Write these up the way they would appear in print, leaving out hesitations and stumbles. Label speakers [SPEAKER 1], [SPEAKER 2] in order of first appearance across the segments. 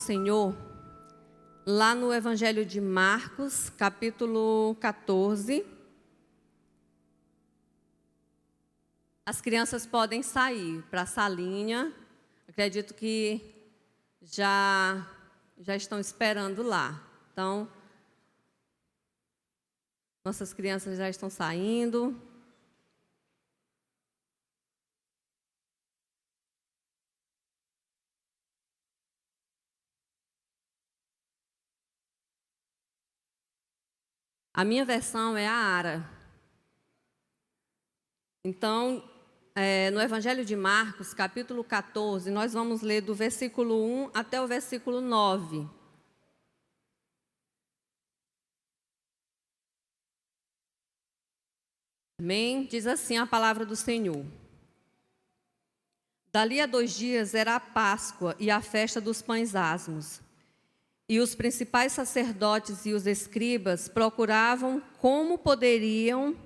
[SPEAKER 1] Senhor, lá no Evangelho de Marcos, capítulo 14. As crianças podem sair para a salinha. Acredito que já estão esperando lá. Então, nossas crianças já estão saindo. A minha versão é a Ara. Então, no Evangelho de Marcos, capítulo 14, nós vamos ler do versículo 1 até o versículo 9. Amém? Diz assim a palavra do Senhor. Dali a 2 dias era a Páscoa e a festa dos pães asmos. E os principais sacerdotes e os escribas procuravam como prenderiam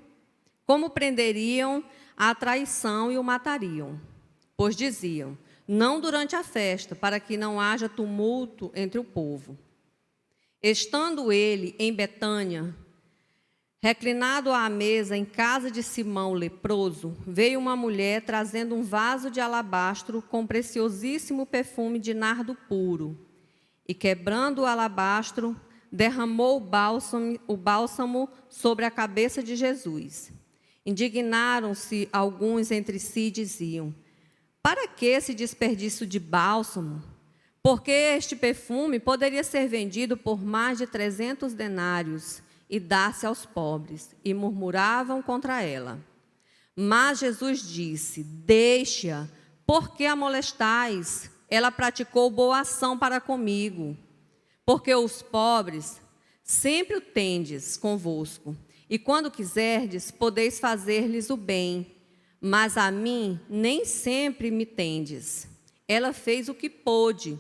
[SPEAKER 1] a traição e o matariam. Pois diziam, não durante a festa, para que não haja tumulto entre o povo. Estando ele em Betânia, reclinado à mesa em casa de Simão o leproso, veio uma mulher trazendo um vaso de alabastro com preciosíssimo perfume de nardo puro. E quebrando o alabastro, derramou o bálsamo sobre a cabeça de Jesus. Indignaram-se alguns entre si e diziam, para que esse desperdício de bálsamo? Porque este perfume poderia ser vendido por mais de 300 denários e dar-se aos pobres. E murmuravam contra ela. Mas Jesus disse, deixe-a, por que a molestais? Ela praticou boa ação para comigo, porque os pobres sempre o tendes convosco, e quando quiserdes, podeis fazer-lhes o bem, mas a mim nem sempre me tendes. Ela fez o que pôde,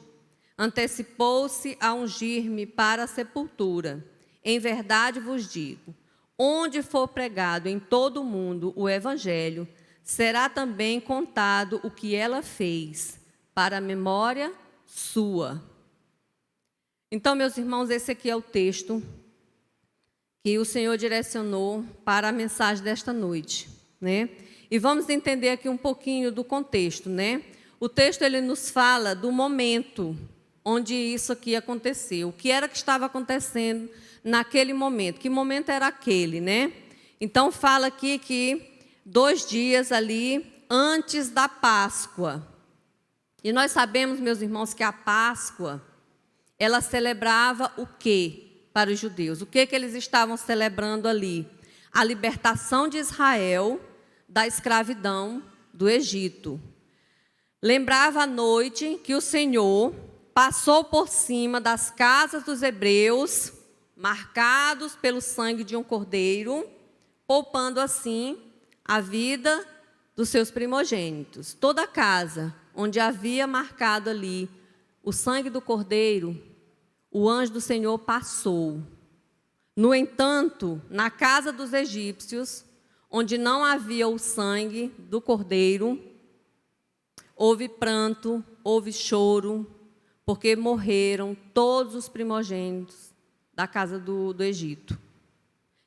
[SPEAKER 1] antecipou-se a ungir-me para a sepultura. Em verdade vos digo, onde for pregado em todo o mundo o evangelho, será também contado o que ela fez, para a memória sua. Então, meus irmãos, esse aqui é o texto que o Senhor direcionou para a mensagem desta noite, né? E vamos entender aqui um pouquinho do contexto, né? O texto, ele nos fala do momento onde isso aqui aconteceu. O que era que estava acontecendo naquele momento? Que momento era aquele, né? Então, fala aqui que 2 dias ali antes da Páscoa. E nós sabemos, meus irmãos, que a Páscoa, ela celebrava o quê para os judeus? O que eles estavam celebrando ali? A libertação de Israel da escravidão do Egito. Lembrava a noite que o Senhor passou por cima das casas dos hebreus, marcados pelo sangue de um cordeiro, poupando assim a vida dos seus primogênitos. Toda a casa onde havia marcado ali o sangue do cordeiro, o anjo do Senhor passou. No entanto, na casa dos egípcios, onde não havia o sangue do cordeiro, houve pranto, houve choro, porque morreram todos os primogênitos da casa do Egito.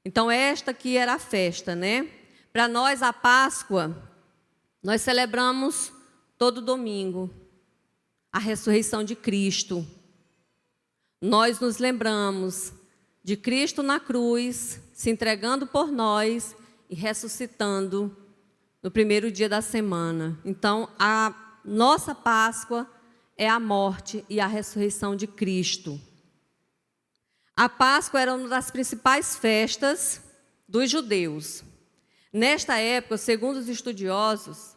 [SPEAKER 1] Então, esta aqui era a festa, né? Para nós, a Páscoa, nós celebramos todo domingo a ressurreição de Cristo. Nós nos lembramos de Cristo na cruz, se entregando por nós e ressuscitando no primeiro dia da semana. Então, a nossa Páscoa é a morte e a ressurreição de Cristo. A Páscoa era uma das principais festas dos judeus. Nesta época, segundo os estudiosos,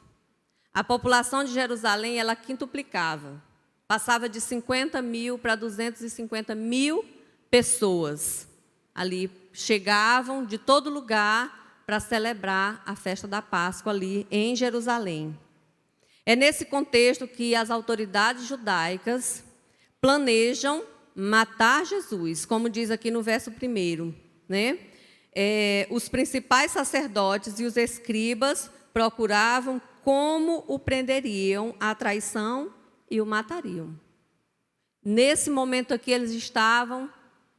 [SPEAKER 1] a população de Jerusalém, ela quintuplicava. Passava de 50 mil para 250 mil pessoas. Ali chegavam de todo lugar para celebrar a festa da Páscoa ali em Jerusalém. É nesse contexto que as autoridades judaicas planejam matar Jesus, como diz aqui no verso 1, né? Os principais sacerdotes e os escribas procuravam como o prenderiam à traição e o matariam. Nesse momento aqui, eles estavam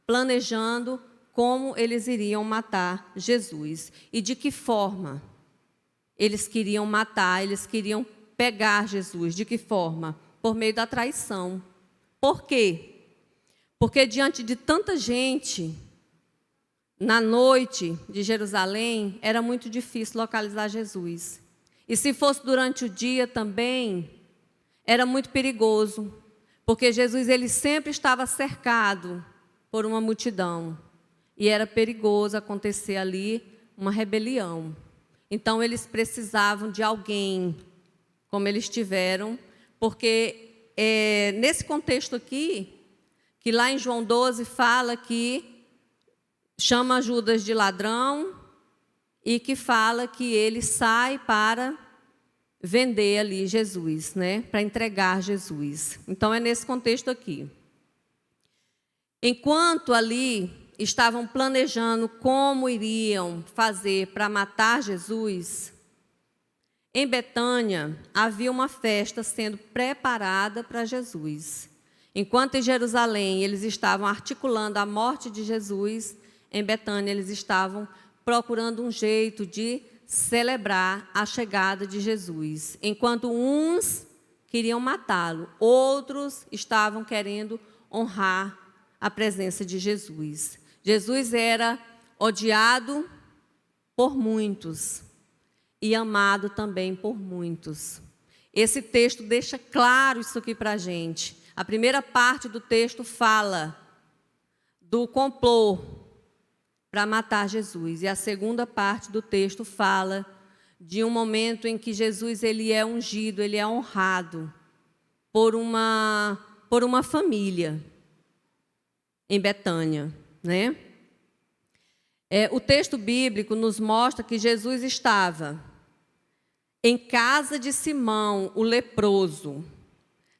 [SPEAKER 1] planejando como eles iriam matar Jesus. E de que forma eles queriam matar, eles queriam pegar Jesus. De que forma? Por meio da traição. Por quê? Porque diante de tanta gente, na noite de Jerusalém, era muito difícil localizar Jesus. E se fosse durante o dia também, era muito perigoso. Porque Jesus ele sempre estava cercado por uma multidão. E era perigoso acontecer ali uma rebelião. Então, eles precisavam de alguém, como eles tiveram, porque nesse contexto aqui, que lá em João 12 fala que chama Judas de ladrão e que fala que ele sai para vender ali Jesus, né? Para entregar Jesus. Então, é nesse contexto aqui. Enquanto ali estavam planejando como iriam fazer para matar Jesus, em Betânia havia uma festa sendo preparada para Jesus. Enquanto em Jerusalém eles estavam articulando a morte de Jesus, em Betânia eles estavam procurando um jeito de celebrar a chegada de Jesus. Enquanto uns queriam matá-lo, outros estavam querendo honrar a presença de Jesus. Jesus era odiado por muitos e amado também por muitos. Esse texto deixa claro isso aqui para a gente. A primeira parte do texto fala do complô para matar Jesus. E a segunda parte do texto fala de um momento em que Jesus ele é ungido, ele é honrado por uma família em Betânia, né? O texto bíblico nos mostra que Jesus estava em casa de Simão, o leproso.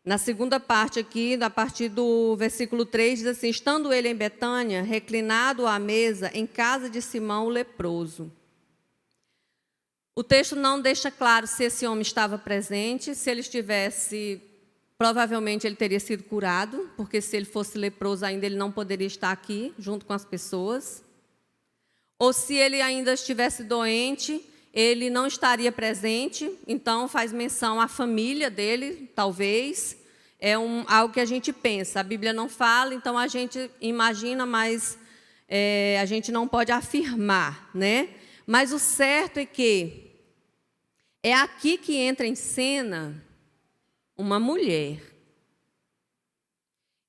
[SPEAKER 1] Na segunda parte aqui, a partir do versículo 3, diz assim: estando ele em Betânia, reclinado à mesa, em casa de Simão, o leproso. O texto não deixa claro se esse homem estava presente, se ele estivesse, provavelmente ele teria sido curado, porque se ele fosse leproso ainda, ele não poderia estar aqui, junto com as pessoas. Ou se ele ainda estivesse doente, ele não estaria presente, então faz menção à família dele, talvez. É algo que a gente pensa, a Bíblia não fala, então a gente imagina, mas a gente não pode afirmar, né? Mas o certo é que é aqui que entra em cena uma mulher.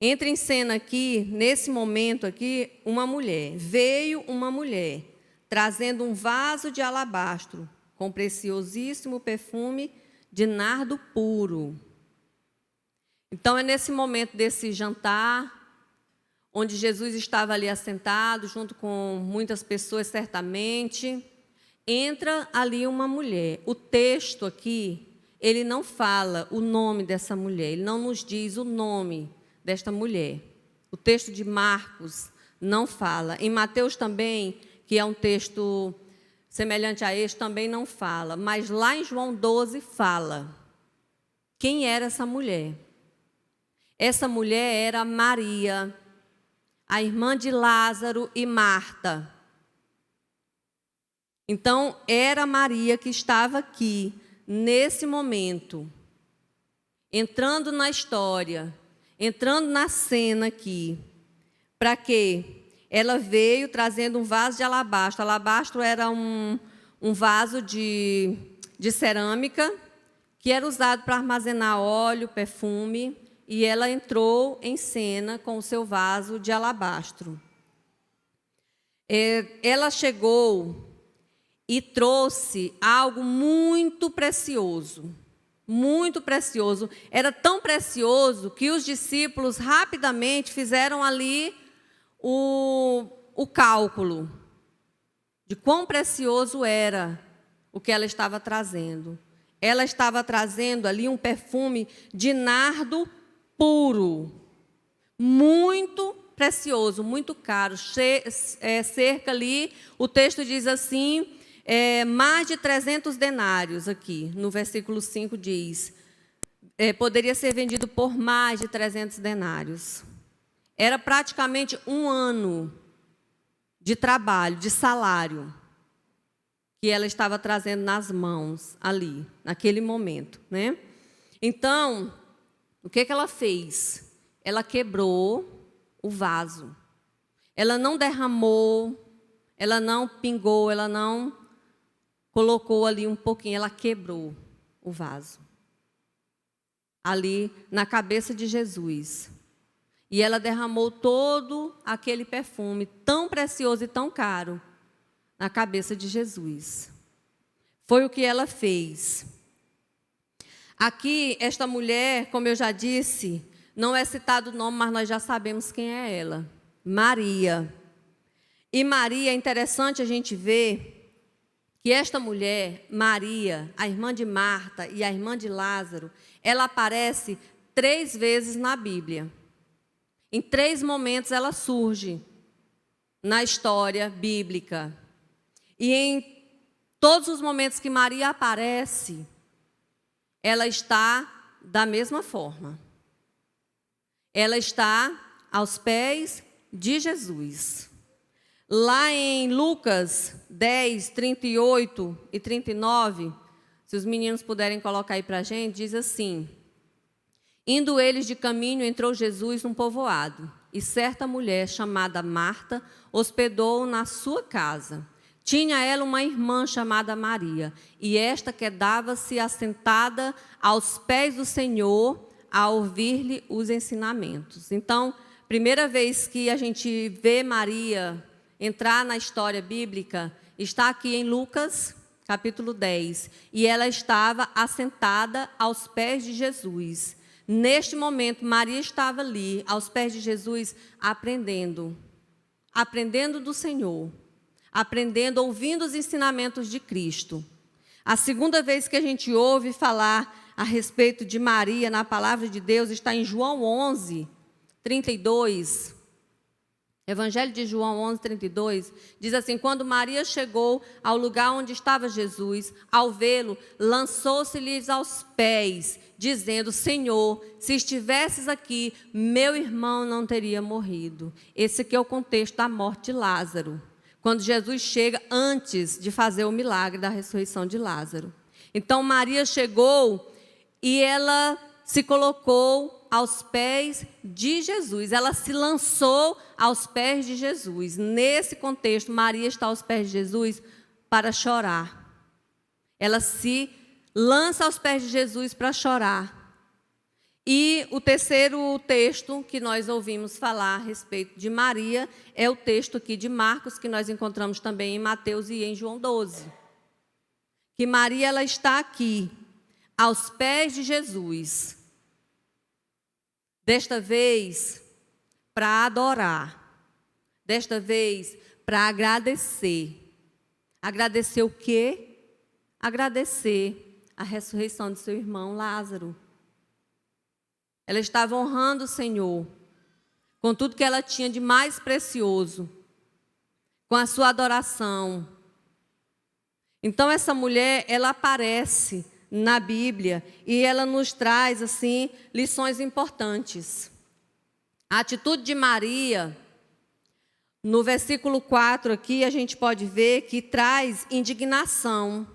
[SPEAKER 1] Entra em cena aqui, nesse momento aqui, uma mulher. Veio uma mulher, trazendo um vaso de alabastro, com preciosíssimo perfume de nardo puro. Então, é nesse momento desse jantar, onde Jesus estava ali assentado, junto com muitas pessoas, certamente, entra ali uma mulher. O texto aqui, ele não fala o nome dessa mulher, ele não nos diz o nome desta mulher. O texto de Marcos não fala. Em Mateus também, que é um texto semelhante a este, também não fala. Mas lá em João 12 fala. Quem era essa mulher? Essa mulher era Maria, a irmã de Lázaro e Marta. Então, era Maria que estava aqui, nesse momento, entrando na história, entrando na cena aqui. Para quê? Ela veio trazendo um vaso de alabastro. Alabastro era um vaso de cerâmica que era usado para armazenar óleo, perfume, e ela entrou em cena com o seu vaso de alabastro. Ela chegou e trouxe algo muito precioso. Muito precioso. Era tão precioso que os discípulos rapidamente fizeram ali o cálculo de quão precioso era o que ela estava trazendo. Ela estava trazendo ali um perfume de nardo puro, muito precioso, muito caro, cerca ali, o texto diz assim, mais de 300 denários aqui, no versículo 5 diz, poderia ser vendido por mais de 300 denários. Era praticamente um ano de trabalho, de salário, que ela estava trazendo nas mãos ali, naquele momento, né? Então, o que ela fez? Ela quebrou o vaso. Ela não derramou, ela não pingou, ela não colocou ali um pouquinho, ela quebrou o vaso. Ali na cabeça de Jesus. E ela derramou todo aquele perfume tão precioso e tão caro na cabeça de Jesus. Foi o que ela fez. Aqui, esta mulher, como eu já disse, não é citado o nome, mas nós já sabemos quem é ela. Maria. E Maria, é interessante a gente ver que esta mulher, Maria, a irmã de Marta e a irmã de Lázaro, ela aparece 3 vezes na Bíblia. Em 3 momentos ela surge na história bíblica. E em todos os momentos que Maria aparece, ela está da mesma forma. Ela está aos pés de Jesus. Lá em Lucas 10, 38 e 39, se os meninos puderem colocar aí para a gente, diz assim: indo eles de caminho, entrou Jesus num povoado, e certa mulher chamada Marta hospedou-o na sua casa. Tinha ela uma irmã chamada Maria, e esta quedava-se assentada aos pés do Senhor, a ouvir-lhe os ensinamentos. Então, primeira vez que a gente vê Maria entrar na história bíblica, está aqui em Lucas, capítulo 10. E ela estava assentada aos pés de Jesus. Neste momento, Maria estava ali, aos pés de Jesus, aprendendo do Senhor, aprendendo, ouvindo os ensinamentos de Cristo. A segunda vez que a gente ouve falar a respeito de Maria na palavra de Deus está em João 11, 32. Evangelho de João 11, 32, diz assim: quando Maria chegou ao lugar onde estava Jesus, ao vê-lo, lançou-se-lhes aos pés, dizendo: Senhor, se estivesses aqui, meu irmão não teria morrido. Esse aqui é o contexto da morte de Lázaro, quando Jesus chega antes de fazer o milagre da ressurreição de Lázaro. Então Maria chegou e ela se colocou aos pés de Jesus. Ela se lançou aos pés de Jesus. Nesse contexto, Maria está aos pés de Jesus para chorar. Ela se lança aos pés de Jesus para chorar. E o terceiro texto que nós ouvimos falar a respeito de Maria é o texto aqui de Marcos, que nós encontramos também em Mateus e em João 12. Que Maria, ela está aqui, aos pés de Jesus. Desta vez, para adorar. Desta vez, para agradecer. Agradecer o quê? Agradecer a ressurreição de seu irmão Lázaro. Ela estava honrando o Senhor com tudo que ela tinha de mais precioso, com a sua adoração. Então, essa mulher, ela aparece na Bíblia e ela nos traz, assim, lições importantes. A atitude de Maria, no versículo 4 aqui, a gente pode ver que traz indignação.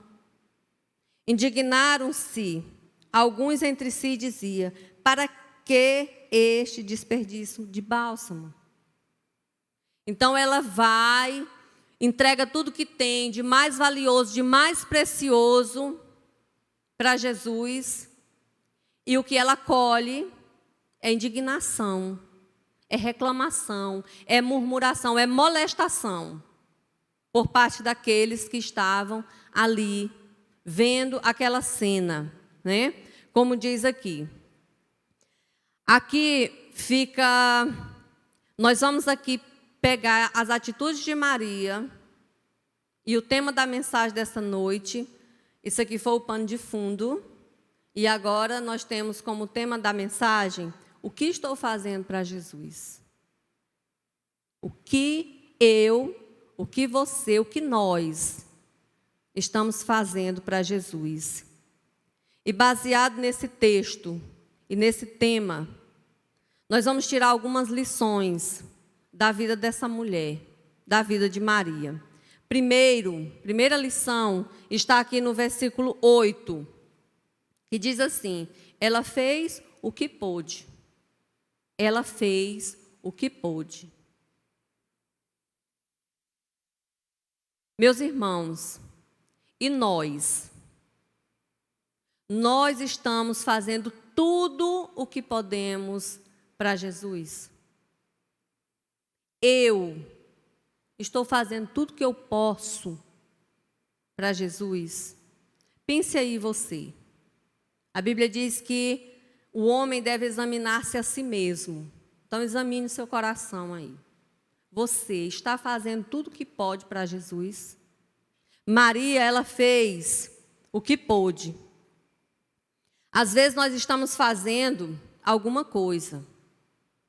[SPEAKER 1] Indignaram-se alguns entre si e dizia: para que este desperdício de bálsamo? Então ela vai, entrega tudo que tem de mais valioso, de mais precioso para Jesus, e o que ela colhe é indignação, é reclamação, é murmuração, é molestação por parte daqueles que estavam ali vendo aquela cena, né? Como diz aqui. Aqui fica, nós vamos aqui pegar as atitudes de Maria e o tema da mensagem dessa noite. Isso aqui foi o pano de fundo. E agora nós temos como tema da mensagem: o que estou fazendo para Jesus? O que eu, o que você, o que nós estamos fazendo para Jesus? E baseado nesse texto e nesse tema, nós vamos tirar algumas lições da vida dessa mulher, da vida de Maria. Primeira lição está aqui no versículo 8, que diz assim: ela fez o que pôde. Ela fez o que pôde. Meus irmãos, e nós? Nós estamos fazendo tudo o que podemos para Jesus. Eu estou fazendo tudo o que eu posso para Jesus. Pense aí você. A Bíblia diz que o homem deve examinar-se a si mesmo. Então examine o seu coração aí. Você está fazendo tudo o que pode para Jesus? Maria, ela fez o que pôde. Às vezes nós estamos fazendo alguma coisa.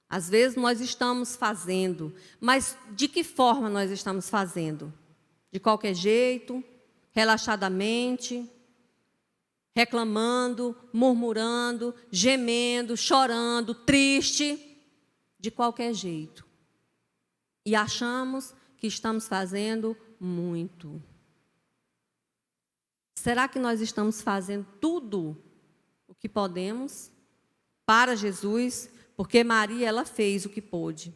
[SPEAKER 1] Às vezes nós estamos fazendo, mas de que forma nós estamos fazendo? De qualquer jeito, relaxadamente, reclamando, murmurando, gemendo, chorando, triste, de qualquer jeito. E achamos que estamos fazendo muito. Será que nós estamos fazendo tudo o que podemos para Jesus? Porque Maria, ela fez o que pôde.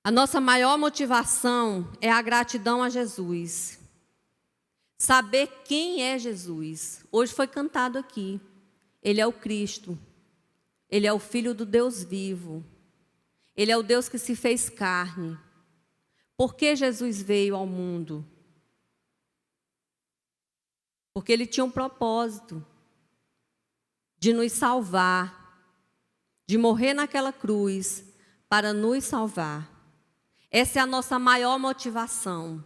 [SPEAKER 1] A nossa maior motivação é a gratidão a Jesus. Saber quem é Jesus. Hoje foi cantado aqui. Ele é o Cristo. Ele é o Filho do Deus vivo. Ele é o Deus que se fez carne. Por que Jesus veio ao mundo? Porque Ele tinha um propósito de nos salvar, de morrer naquela cruz para nos salvar. Essa é a nossa maior motivação.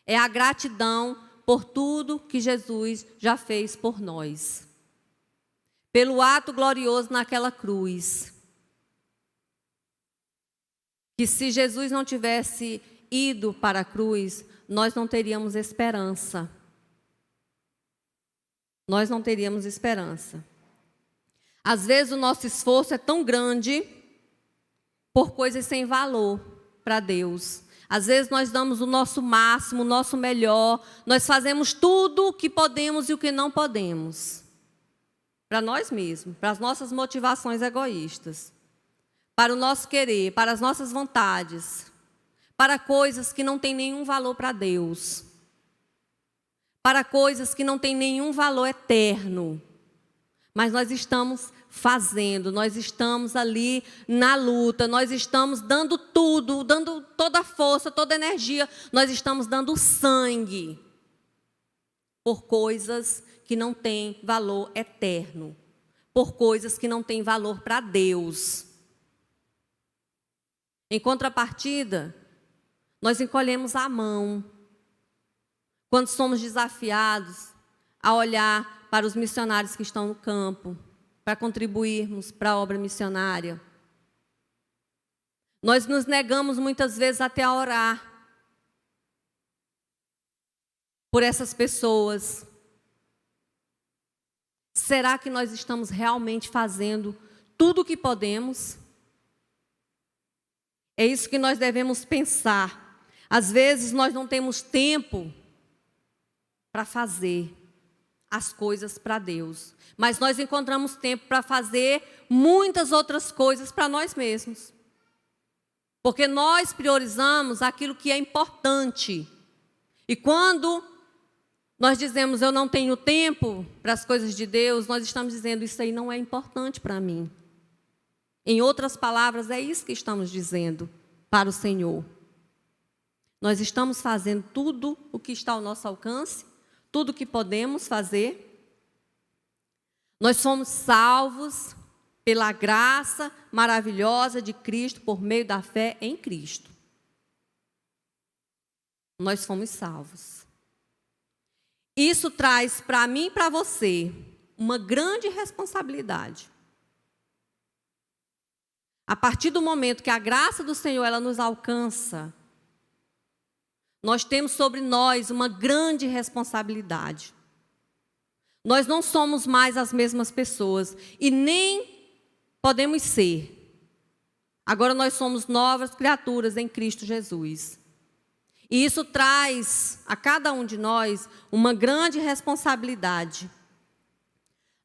[SPEAKER 1] É a gratidão por tudo que Jesus já fez por nós. Pelo ato glorioso naquela cruz. Que se Jesus não tivesse ido para a cruz, nós não teríamos esperança. Nós não teríamos esperança. Às vezes o nosso esforço é tão grande por coisas sem valor para Deus. Às vezes nós damos o nosso máximo, o nosso melhor. Nós fazemos tudo o que podemos e o que não podemos. Para nós mesmos, para as nossas motivações egoístas. Para o nosso querer, para as nossas vontades. Para coisas que não têm nenhum valor para Deus. Para coisas que não têm nenhum valor eterno. Mas nós estamos fazendo, nós estamos ali na luta, nós estamos dando tudo, dando toda a força, toda a energia, nós estamos dando sangue por coisas que não têm valor eterno, por coisas que não têm valor para Deus. Em contrapartida, nós encolhemos a mão quando somos desafiados a olhar para os missionários que estão no campo, para contribuirmos para a obra missionária. Nós nos negamos muitas vezes até a orar por essas pessoas. Será que nós estamos realmente fazendo tudo o que podemos? É isso que nós devemos pensar. Às vezes nós não temos tempo para fazer as coisas para Deus. Mas nós encontramos tempo para fazer muitas outras coisas para nós mesmos. Porque nós priorizamos aquilo que é importante. E quando nós dizemos eu não tenho tempo para as coisas de Deus, nós estamos dizendo isso aí não é importante para mim. Em outras palavras, é isso que estamos dizendo para o Senhor. Nós estamos fazendo tudo o que está ao nosso alcance, tudo o que podemos fazer. Nós somos salvos pela graça maravilhosa de Cristo por meio da fé em Cristo. Nós fomos salvos. Isso traz para mim e para você uma grande responsabilidade. A partir do momento que a graça do Senhor ela nos alcança, nós temos sobre nós uma grande responsabilidade. Nós não somos mais as mesmas pessoas e nem podemos ser. Agora nós somos novas criaturas em Cristo Jesus. E isso traz a cada um de nós uma grande responsabilidade.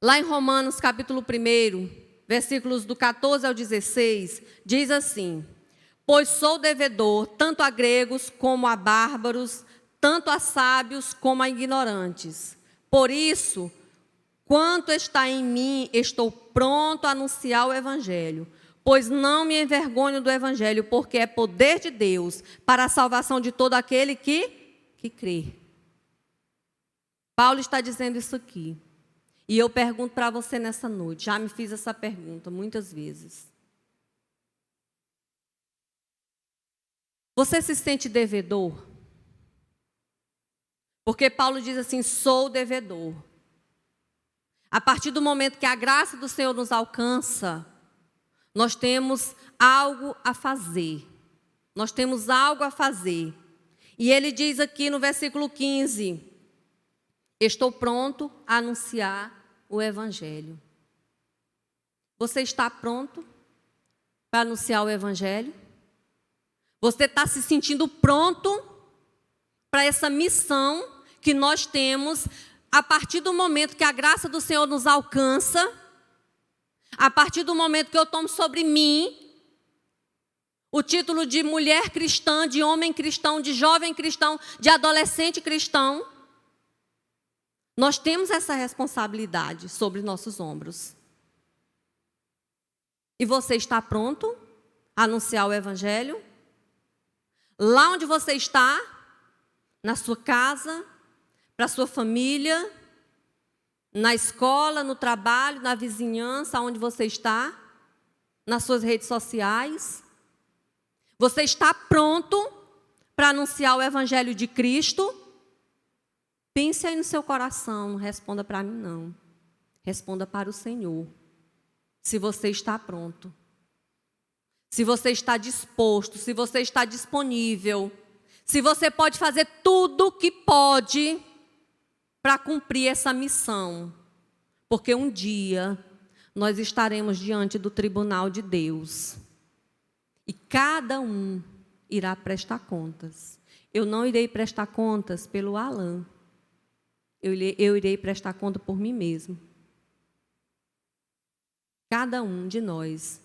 [SPEAKER 1] Lá em Romanos capítulo 1, versículos do 14 ao 16, diz assim: pois sou devedor tanto a gregos como a bárbaros, tanto a sábios como a ignorantes. Por isso, quanto está em mim, estou pronto a anunciar o evangelho. Pois não me envergonho do evangelho, porque é poder de Deus para a salvação de todo aquele que crê. Paulo está dizendo isso aqui. E eu pergunto para você nessa noite, já me fiz essa pergunta muitas vezes. Você se sente devedor? Porque Paulo diz assim, sou devedor. A partir do momento que a graça do Senhor nos alcança, nós temos algo a fazer. Nós temos algo a fazer. E ele diz aqui no versículo 15, estou pronto a anunciar o evangelho. Você está pronto para anunciar o evangelho? Você está se sentindo pronto para essa missão que nós temos a partir do momento que a graça do Senhor nos alcança? A partir do momento que eu tomo sobre mim o título de mulher cristã, de homem cristão, de jovem cristão, de adolescente cristão, nós temos essa responsabilidade sobre nossos ombros. E você está pronto a anunciar o evangelho? Lá onde você está, na sua casa, para a sua família, na escola, no trabalho, na vizinhança, onde você está, nas suas redes sociais. Você está pronto para anunciar o evangelho de Cristo? Pense aí no seu coração, não responda para mim não. Responda para o Senhor. Se você está pronto. Se você está disposto, se você está disponível. Se você pode fazer tudo o que pode para cumprir essa missão, porque um dia nós estaremos diante do tribunal de Deus e cada um irá prestar contas. Eu não irei prestar contas pelo Alan, eu irei prestar conta por mim mesmo. Cada um de nós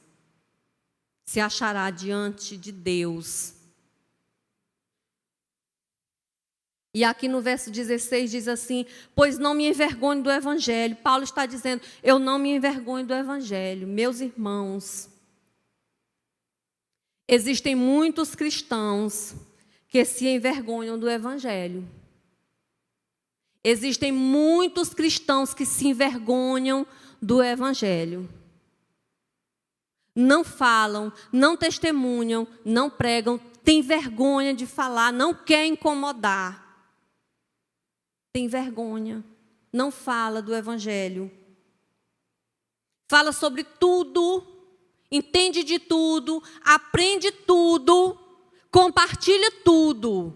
[SPEAKER 1] se achará diante de Deus. E aqui no verso 16 diz assim, pois não me envergonho do evangelho. Paulo está dizendo, eu não me envergonho do evangelho. Meus irmãos, existem muitos cristãos que se envergonham do evangelho. Existem muitos cristãos que se envergonham do evangelho. Não falam, não testemunham, não pregam, têm vergonha de falar, não quer incomodar. Tem vergonha, não fala do evangelho. Fala sobre tudo, entende de tudo, aprende tudo, compartilha tudo,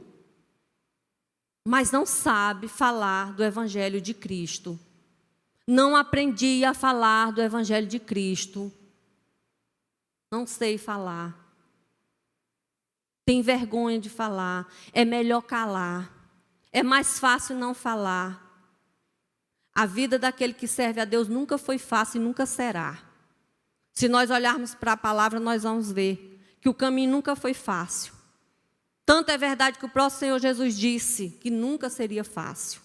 [SPEAKER 1] mas não sabe falar do evangelho de Cristo. Não aprendi a falar do evangelho de Cristo. Não sei falar. Tem vergonha de falar, é melhor calar. É mais fácil não falar. A vida daquele que serve a Deus nunca foi fácil e nunca será. Se nós olharmos para a palavra, nós vamos ver que o caminho nunca foi fácil. Tanto é verdade que o próprio Senhor Jesus disse que nunca seria fácil.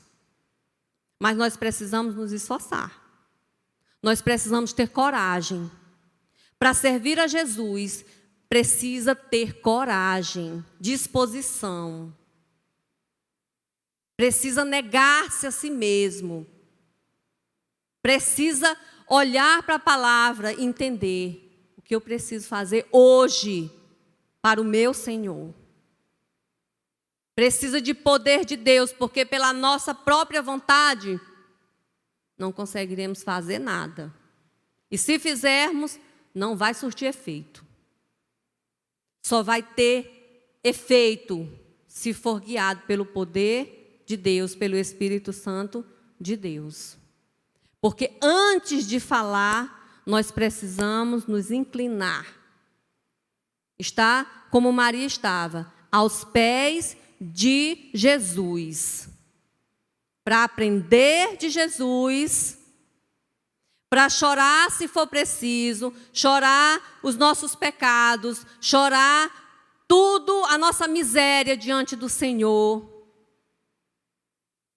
[SPEAKER 1] Mas nós precisamos nos esforçar. Nós precisamos ter coragem. Para servir a Jesus, precisa ter coragem, disposição. Precisa negar-se a si mesmo. Precisa olhar para a palavra e entender o que eu preciso fazer hoje para o meu Senhor. Precisa de poder de Deus, porque pela nossa própria vontade não conseguiremos fazer nada. E se fizermos, não vai surtir efeito. Só vai ter efeito se for guiado pelo poder de Deus, pelo Espírito Santo de Deus. Porque antes de falar, nós precisamos nos inclinar. Está como Maria estava, aos pés de Jesus. Para aprender de Jesus, para chorar se for preciso, chorar os nossos pecados, chorar tudo, a nossa miséria diante do Senhor,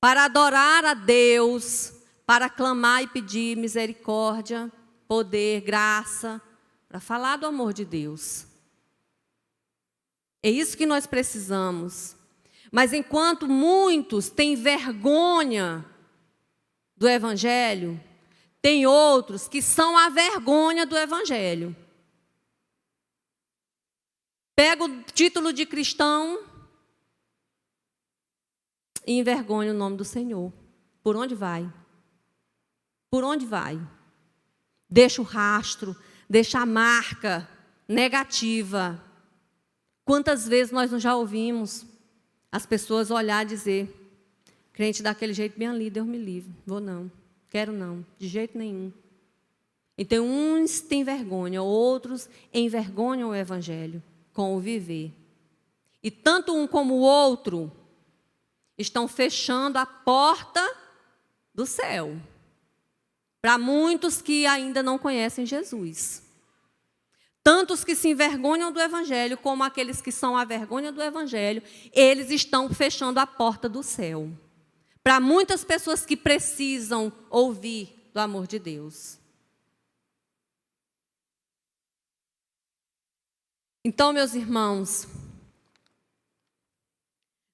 [SPEAKER 1] para adorar a Deus, para clamar e pedir misericórdia, poder, graça, para falar do amor de Deus. É isso que nós precisamos. Mas enquanto muitos têm vergonha do Evangelho, tem outros que são a vergonha do Evangelho. Pega o título de cristão e envergonha o nome do Senhor. Por onde vai? Por onde vai? Deixa o rastro, deixa a marca negativa. Quantas vezes nós já ouvimos as pessoas olhar e dizer: crente daquele jeito bem ali, Deus me livre, vou não, quero não, de jeito nenhum. Então uns têm vergonha, outros envergonham o Evangelho com o viver. E tanto um como o outro estão fechando a porta do céu para muitos que ainda não conhecem Jesus. Tanto os que se envergonham do Evangelho, como aqueles que são a vergonha do Evangelho, eles estão fechando a porta do céu. Para muitas pessoas que precisam ouvir do amor de Deus. Então, meus irmãos,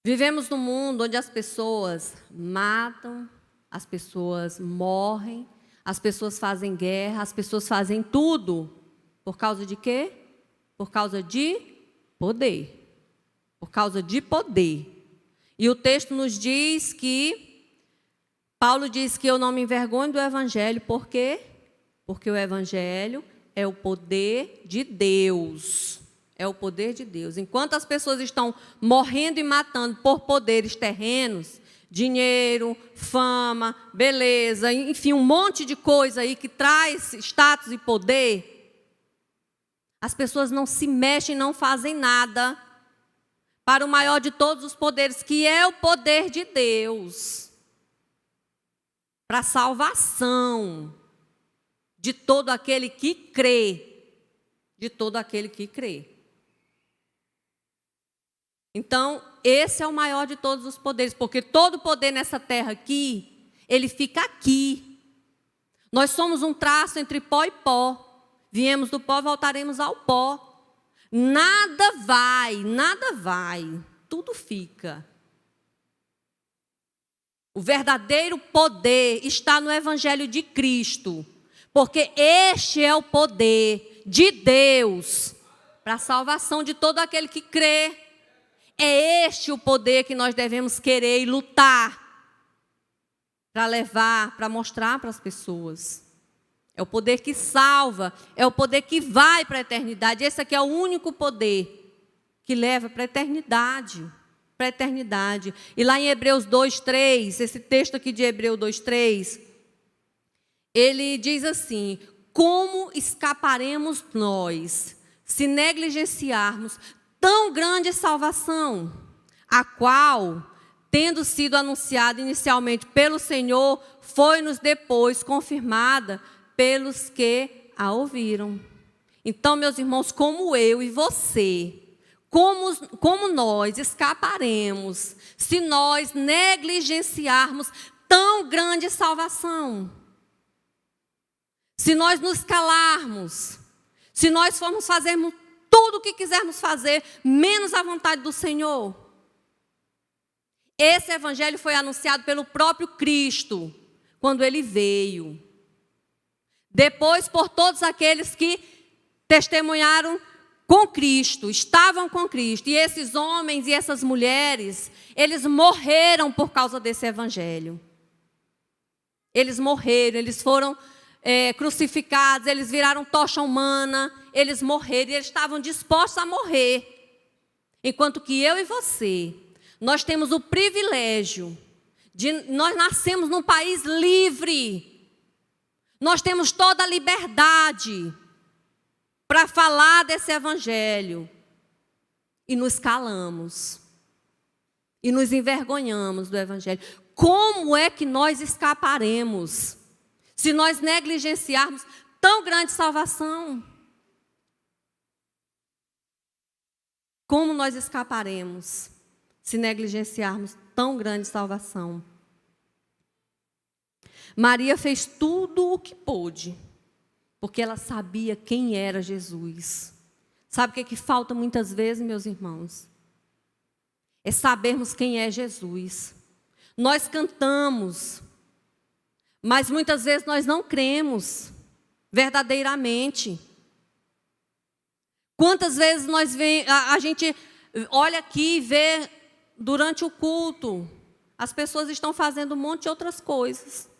[SPEAKER 1] vivemos num mundo onde as pessoas matam, as pessoas morrem, as pessoas fazem guerra, as pessoas fazem tudo. Por causa de quê? Por causa de poder. Por causa de poder. E o texto nos diz que, Paulo diz que eu não me envergonho do Evangelho. Por quê? Porque o Evangelho é o poder de Deus. É o poder de Deus. Enquanto as pessoas estão morrendo e matando por poderes terrenos, dinheiro, fama, beleza, enfim, um monte de coisa aí que traz status e poder, as pessoas não se mexem, não fazem nada para o maior de todos os poderes, que é o poder de Deus, para a salvação de todo aquele que crê, de todo aquele que crê. Então, esse é o maior de todos os poderes, porque todo poder nessa terra aqui, ele fica aqui. Nós somos um traço entre pó e pó. Viemos do pó, voltaremos ao pó. Nada vai, tudo fica. O verdadeiro poder está no Evangelho de Cristo, porque este é o poder de Deus para a salvação de todo aquele que crê. É este o poder que nós devemos querer e lutar para levar, para mostrar para as pessoas. É o poder que salva, é o poder que vai para a eternidade. Esse aqui é o único poder que leva para a eternidade. Para a eternidade. E lá em Hebreus 2:3, esse texto aqui de Hebreus 2:3, ele diz assim: como escaparemos nós se negligenciarmos tão grande salvação, a qual, tendo sido anunciada inicialmente pelo Senhor, foi-nos depois confirmada pelos que a ouviram. Então, meus irmãos, como eu e você, como nós escaparemos se nós negligenciarmos tão grande salvação? Se nós nos calarmos, se nós formos fazermos tudo o que quisermos fazer, menos a vontade do Senhor. Esse evangelho foi anunciado pelo próprio Cristo, quando ele veio. Depois, por todos aqueles que testemunharam com Cristo, estavam com Cristo. E esses homens e essas mulheres, eles morreram por causa desse evangelho. Eles morreram, eles foram crucificados, eles viraram tocha humana, eles morreram e eles estavam dispostos a morrer. Enquanto que eu e você, nós temos o privilégio de, nós nascemos num país livre, Nós temos toda a liberdade para falar desse evangelho. E nos calamos. E nos envergonhamos do evangelho. Como é que nós escaparemos se nós negligenciarmos tão grande salvação? Como nós escaparemos se negligenciarmos tão grande salvação? Maria fez tudo o que pôde, porque ela sabia quem era Jesus. Sabe o que é que falta muitas vezes, meus irmãos? É sabermos quem é Jesus. Nós cantamos, mas muitas vezes nós não cremos verdadeiramente. Quantas vezes a gente olha aqui e vê durante o culto, as pessoas estão fazendo um monte de outras coisas.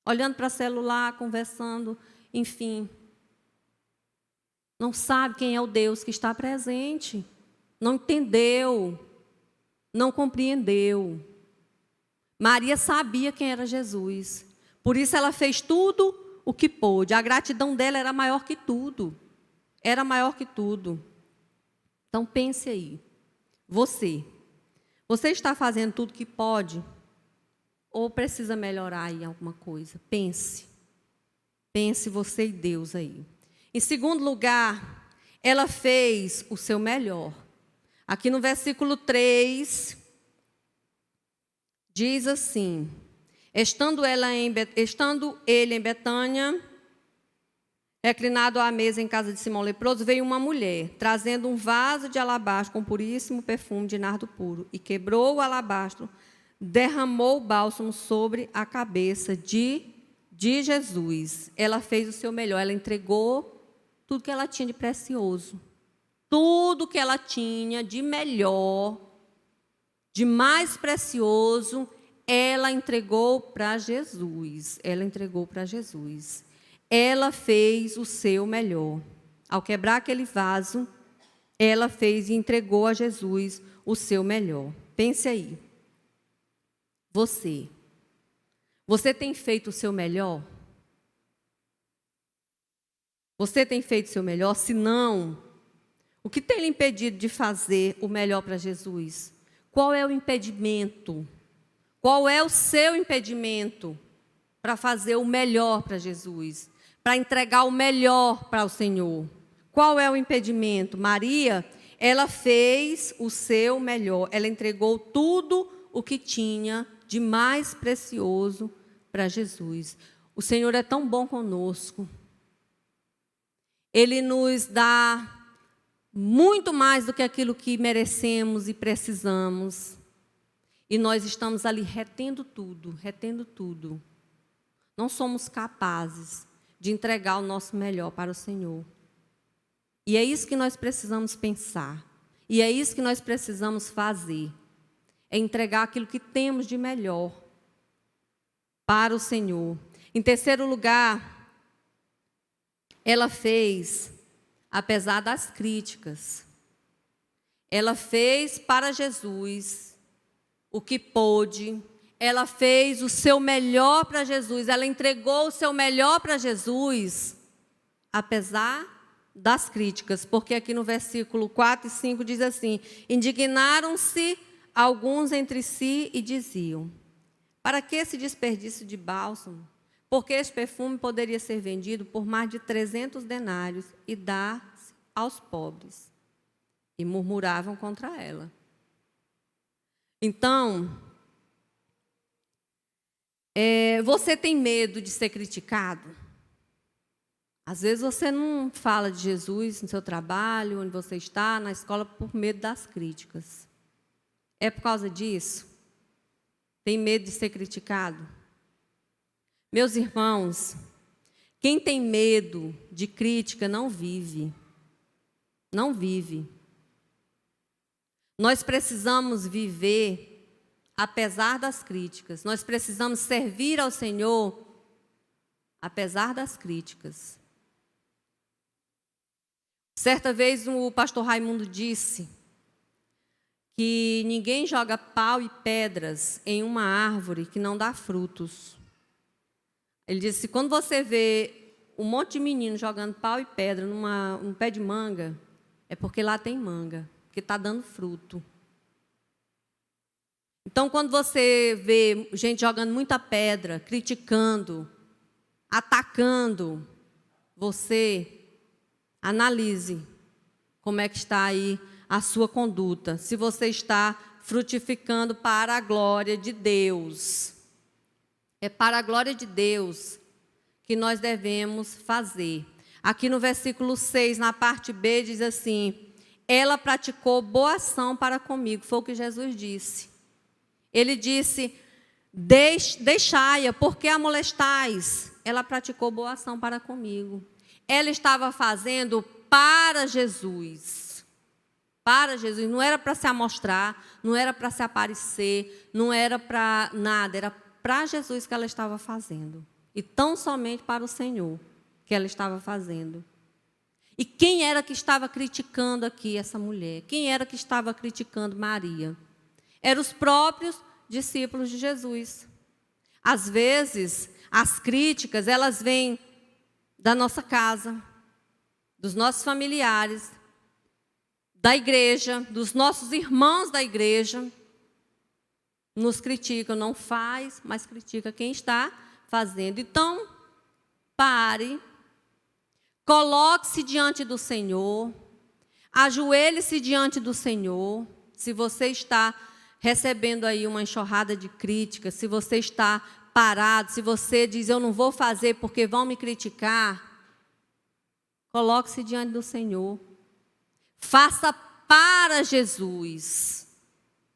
[SPEAKER 1] Olhando para o celular, conversando, enfim. Não sabe quem é o Deus que está presente. Não entendeu. Não compreendeu. Maria sabia quem era Jesus. Por isso ela fez tudo o que pôde. A gratidão dela era maior que tudo. Era maior que tudo. Então pense aí. Você está fazendo tudo que pode? Ou precisa melhorar em alguma coisa? Pense. Pense você e Deus aí. Em segundo lugar, ela fez o seu melhor. Aqui no versículo 3, diz assim: estando ele em Betânia, reclinado à mesa em casa de Simão leproso, veio uma mulher, trazendo um vaso de alabastro com puríssimo perfume de nardo puro, e quebrou o alabastro, derramou o bálsamo sobre a cabeça de Jesus. Ela fez o seu melhor, ela entregou tudo que ela tinha de precioso. Tudo que ela tinha de melhor, de mais precioso, ela entregou para Jesus. Ela entregou para Jesus. Ela fez o seu melhor. Ao quebrar aquele vaso, ela fez e entregou a Jesus o seu melhor. Pense aí. Você tem feito o seu melhor? Você tem feito o seu melhor? Se não, o que tem lhe impedido de fazer o melhor para Jesus? Qual é o impedimento? Qual é o seu impedimento para fazer o melhor para Jesus? Para entregar o melhor para o Senhor? Qual é o impedimento? Maria, ela fez o seu melhor. Ela entregou tudo o que tinha de mais precioso para Jesus. O Senhor é tão bom conosco. Ele nos dá muito mais do que aquilo que merecemos e precisamos. E nós estamos ali retendo tudo. Não somos capazes de entregar o nosso melhor para o Senhor. E é isso que nós precisamos pensar. E é isso que nós precisamos fazer. É entregar aquilo que temos de melhor para o Senhor. Em terceiro lugar, ela fez, apesar das críticas, ela fez para Jesus o que pôde, ela fez o seu melhor para Jesus, ela entregou o seu melhor para Jesus, apesar das críticas, porque aqui no versículo 4 e 5 diz assim: indignaram-se alguns entre si e diziam: para que esse desperdício de bálsamo? Porque esse perfume poderia ser vendido por mais de 300 denários e dar-se aos pobres. E murmuravam contra ela. Então, você tem medo de ser criticado? Às vezes você não fala de Jesus no seu trabalho, onde você está, na escola, por medo das críticas. É por causa disso? Tem medo de ser criticado? Meus irmãos, quem tem medo de crítica não vive. Não vive. Nós precisamos viver apesar das críticas. Nós precisamos servir ao Senhor apesar das críticas. Certa vez o pastor Raimundo disse que ninguém joga pau e pedras em uma árvore que não dá frutos. Ele disse, quando você vê um monte de menino jogando pau e pedra num pé de manga, é porque lá tem manga, porque está dando fruto. Então, quando você vê gente jogando muita pedra, criticando, atacando você, analise como é que está aí a sua conduta. Se você está frutificando para a glória de Deus. É para a glória de Deus que nós devemos fazer. Aqui no versículo 6, na parte B, diz assim, ela praticou boa ação para comigo. Foi o que Jesus disse. Ele disse, deixai-a, porque a molestais. Ela praticou boa ação para comigo. Ela estava fazendo para Jesus. Para Jesus. Não era para se amostrar, não era para se aparecer, não era para nada. Era para Jesus que ela estava fazendo. E tão somente para o Senhor que ela estava fazendo. E quem era que estava criticando aqui essa mulher? Quem era que estava criticando Maria? Eram os próprios discípulos de Jesus. Às vezes, as críticas, elas vêm da nossa casa, dos nossos familiares, da igreja, dos nossos irmãos da igreja. Nos criticam, não faz, mas critica quem está fazendo. Então, pare, coloque-se diante do Senhor, ajoelhe-se diante do Senhor. Se você está recebendo aí uma enxurrada de críticas, se você está parado, se você diz, eu não vou fazer porque vão me criticar, coloque-se diante do Senhor. Faça para Jesus.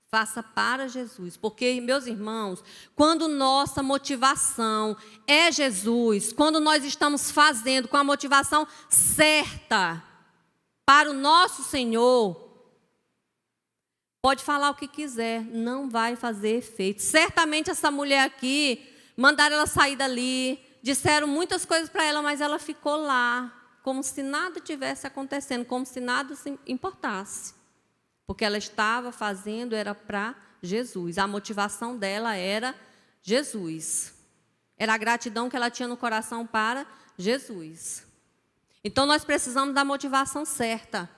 [SPEAKER 1] Faça para Jesus. Porque, meus irmãos, quando nossa motivação é Jesus, quando nós estamos fazendo com a motivação certa para o nosso Senhor, pode falar o que quiser, não vai fazer efeito. Certamente essa mulher aqui, mandaram ela sair dali, disseram muitas coisas para ela, mas ela ficou lá, como se nada tivesse acontecendo, como se nada se importasse. Porque ela estava fazendo, era para Jesus. A motivação dela era Jesus. Era a gratidão que ela tinha no coração para Jesus. Então, nós precisamos da motivação certa.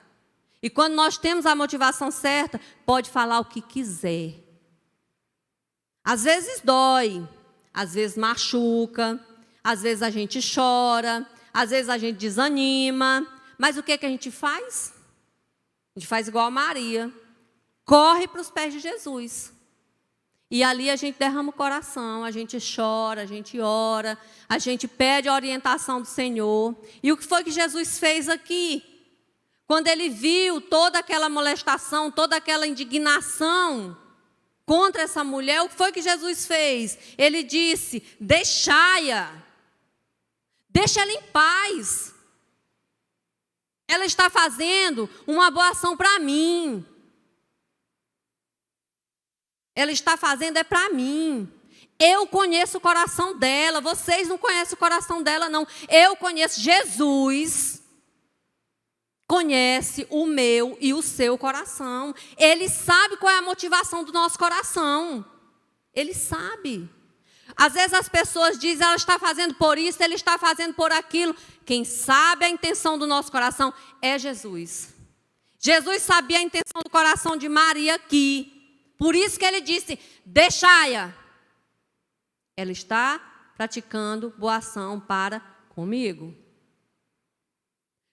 [SPEAKER 1] E quando nós temos a motivação certa, pode falar o que quiser. Às vezes dói, às vezes machuca, às vezes a gente chora, às vezes a gente desanima. Mas o que a gente faz? A gente faz igual a Maria. Corre para os pés de Jesus. E ali a gente derrama o coração, a gente chora, a gente ora, a gente pede a orientação do Senhor. E o que foi que Jesus fez aqui? Quando ele viu toda aquela molestação, toda aquela indignação contra essa mulher, o que foi que Jesus fez? Ele disse, deixai-a, deixa ela em paz. Ela está fazendo uma boa ação para mim. Ela está fazendo é para mim. Eu conheço o coração dela, vocês não conhecem o coração dela não. Eu conheço Jesus. Conhece o meu e o seu coração. Ele sabe qual é a motivação do nosso coração. Ele sabe. Às vezes as pessoas dizem, ela está fazendo por isso, ele está fazendo por aquilo. Quem sabe a intenção do nosso coração é Jesus. Jesus sabia a intenção do coração de Maria aqui. Por isso que ele disse, deixai-a. Ela está praticando boa ação para comigo.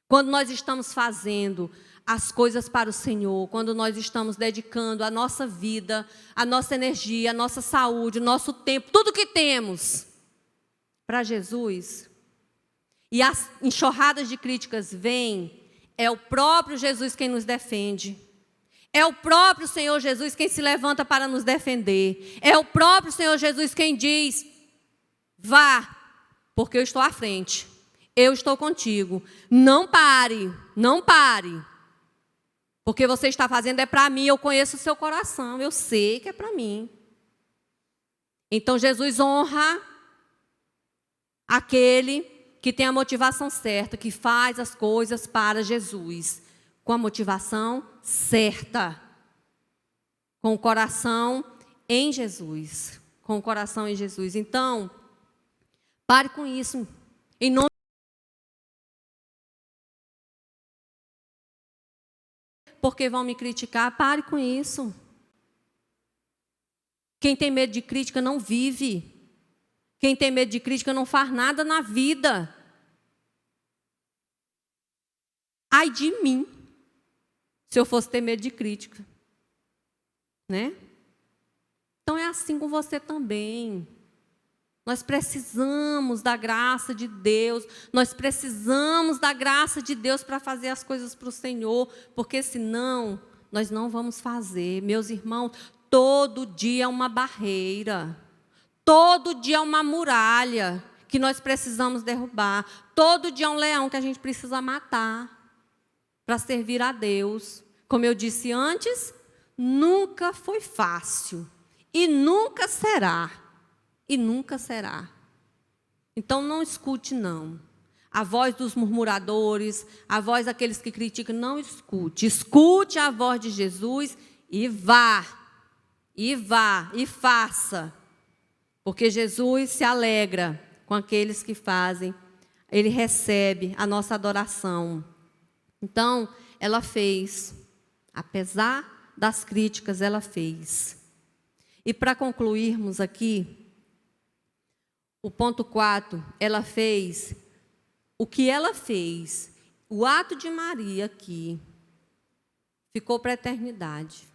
[SPEAKER 1] Quando nós estamos fazendo as coisas para o Senhor, quando nós estamos dedicando a nossa vida, a nossa energia, a nossa saúde, o nosso tempo, tudo que temos para Jesus, e as enxurradas de críticas vêm, é o próprio Jesus quem nos defende. É o próprio Senhor Jesus quem se levanta para nos defender. É o próprio Senhor Jesus quem diz, vá, porque eu estou à frente. Eu estou contigo. Não pare, não pare. Porque você está fazendo é para mim, eu conheço o seu coração, eu sei que é para mim. Então Jesus honra aquele que tem a motivação certa, que faz as coisas para Jesus, com a motivação certa, com o coração em Jesus, com o coração em Jesus. Então, Pare com isso. Em nome porque vão me criticar, pare com isso. Quem tem medo de crítica não vive. Quem tem medo de crítica não faz nada na vida. Ai de mim, se eu fosse ter medo de crítica. Né? Então é assim com você também. Nós precisamos da graça de Deus. Nós precisamos da graça de Deus para fazer as coisas para o Senhor, porque senão nós não vamos fazer. Meus irmãos, todo dia é uma barreira. Todo dia é uma muralha que nós precisamos derrubar. Todo dia é um leão que a gente precisa matar para servir a Deus. Como eu disse antes, nunca foi fácil e nunca será. E nunca será. Então não escute não. A voz dos murmuradores, a voz daqueles que criticam, não escute. Escute a voz de Jesus e vá. E faça. Porque Jesus se alegra com aqueles que fazem. Ele recebe a nossa adoração. Então, ela fez. Apesar das críticas, ela fez. E para concluirmos aqui, o ponto 4, ela fez o que ela fez. O ato de Maria aqui ficou para a eternidade.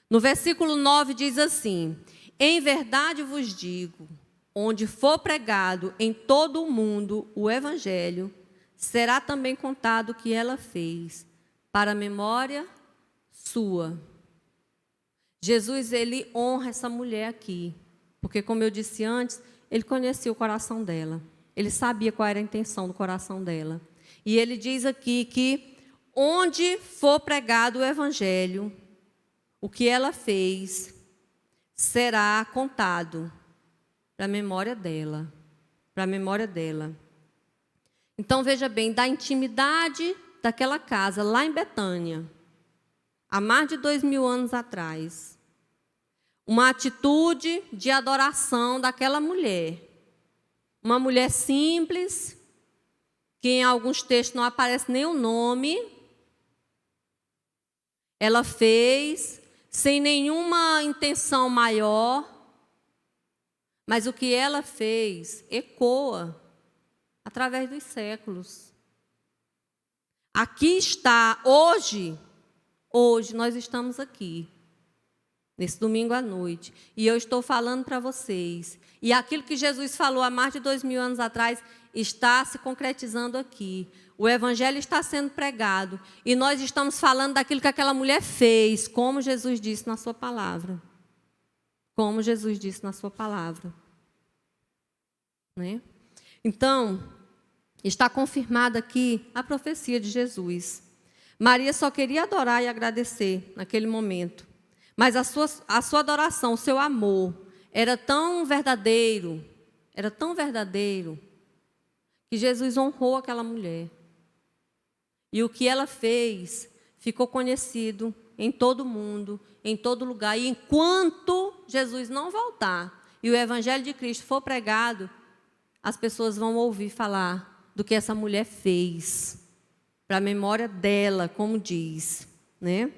[SPEAKER 1] No versículo 9 diz assim: em verdade vos digo, onde for pregado em todo o mundo o evangelho, será também contado o que ela fez, para a memória sua. Jesus, ele honra essa mulher aqui, porque como eu disse antes, ele conhecia o coração dela. Ele sabia qual era a intenção do coração dela. E ele diz aqui que onde for pregado o evangelho, o que ela fez será contado para a memória dela. Para a memória dela. Então, veja bem, da intimidade daquela casa, lá em Betânia, há mais de 2000 anos atrás, uma atitude de adoração daquela mulher. Uma mulher simples, que em alguns textos não aparece nem o nome. Ela fez sem nenhuma intenção maior, mas o que ela fez ecoa através dos séculos. Aqui está, hoje nós estamos aqui. Nesse domingo à noite. E eu estou falando para vocês. E aquilo que Jesus falou há mais de 2000 anos atrás está se concretizando aqui. O evangelho está sendo pregado. E nós estamos falando daquilo que aquela mulher fez, como Jesus disse na sua palavra. Como Jesus disse na sua palavra. Né? Então, está confirmada aqui a profecia de Jesus. Maria só queria adorar e agradecer naquele momento. Mas a sua adoração, o seu amor, era tão verdadeiro, que Jesus honrou aquela mulher. E o que ela fez ficou conhecido em todo mundo, em todo lugar. E enquanto Jesus não voltar e o evangelho de Cristo for pregado, as pessoas vão ouvir falar do que essa mulher fez, para a memória dela, como diz, né?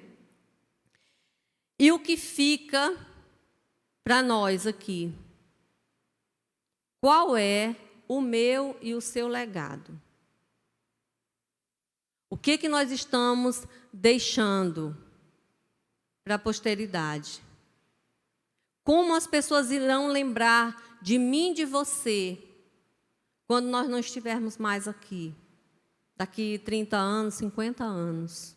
[SPEAKER 1] E o que fica para nós aqui? Qual é o meu e o seu legado? O que nós estamos deixando para a posteridade? Como as pessoas irão lembrar de mim e de você quando nós não estivermos mais aqui? Daqui 30 anos, 50 anos.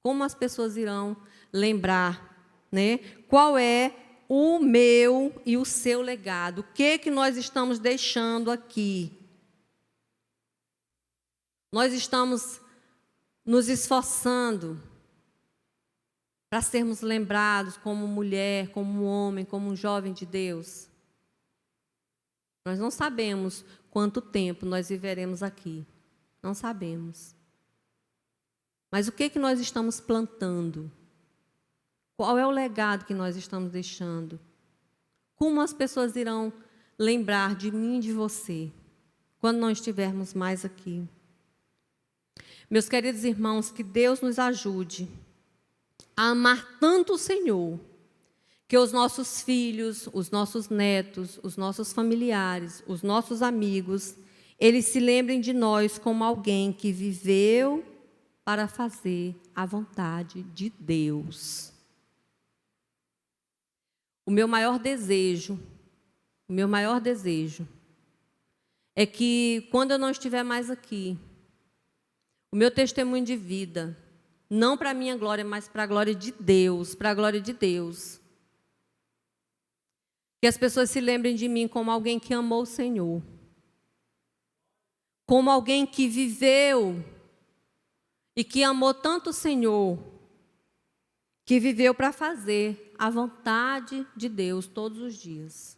[SPEAKER 1] Como as pessoas irão lembrar, né? Qual é o meu e o seu legado? O que nós estamos deixando aqui? Nós estamos nos esforçando para sermos lembrados como mulher, como homem, como um jovem de Deus. Nós não sabemos quanto tempo nós viveremos aqui. Não sabemos. Mas o que nós estamos plantando? Qual é o legado que nós estamos deixando? Como as pessoas irão lembrar de mim e de você, quando não estivermos mais aqui. Meus queridos irmãos, que Deus nos ajude a amar tanto o Senhor, que os nossos filhos, os nossos netos, os nossos familiares, os nossos amigos, eles se lembrem de nós como alguém que viveu para fazer a vontade de Deus. O meu maior desejo é que, quando eu não estiver mais aqui, o meu testemunho de vida, não para a minha glória, mas para a glória de Deus, para a glória de Deus, que as pessoas se lembrem de mim como alguém que amou o Senhor, como alguém que viveu e que amou tanto o Senhor, que viveu para fazer a vontade de Deus todos os dias.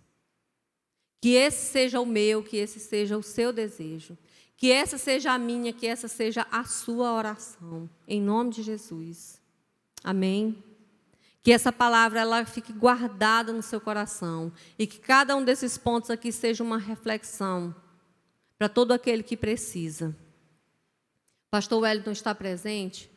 [SPEAKER 1] Que esse seja o meu, que esse seja o seu desejo. Que essa seja a minha, que essa seja a sua oração. Em nome de Jesus. Amém? Que essa palavra ela fique guardada no seu coração. E que cada um desses pontos aqui seja uma reflexão para todo aquele que precisa. Pastor Wellington está presente?